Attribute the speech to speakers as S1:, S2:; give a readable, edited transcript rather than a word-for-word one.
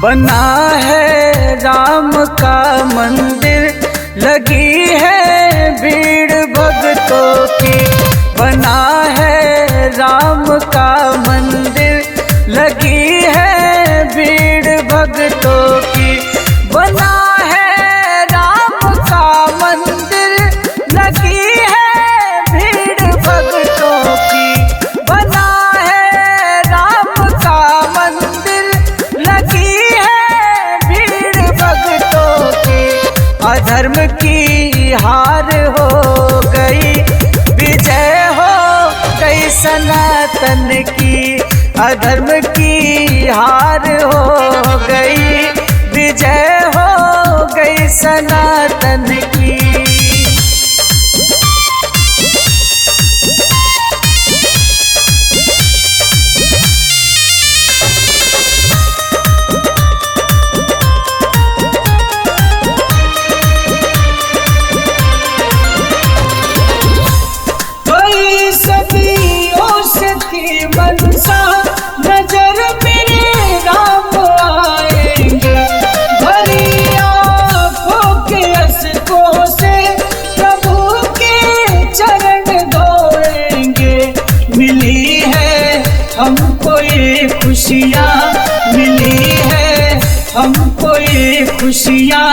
S1: बना है राम का मंदिर, लगी है भीड़ भक्तों की। बना है राम का मंदिर, लगी है भीड़ भक्तों की। बना है राम का मंदिर, लगी है भीड़ भक्तों की। बना है राम का मंदिर, लगी है भीड़ भक्तों की। अधर्म की हार हो गई, विजय हो गई सनातन की। अधर्म की हार हो गई, विजय हो गई सनातन की। मनसा नजर मेरे राम आएंगे, भरी आँखों के अश्कों से प्रभु के चरण धोएंगे। मिली है हमको ये खुशियाँ, मिली है हमको ये खुशियाँ,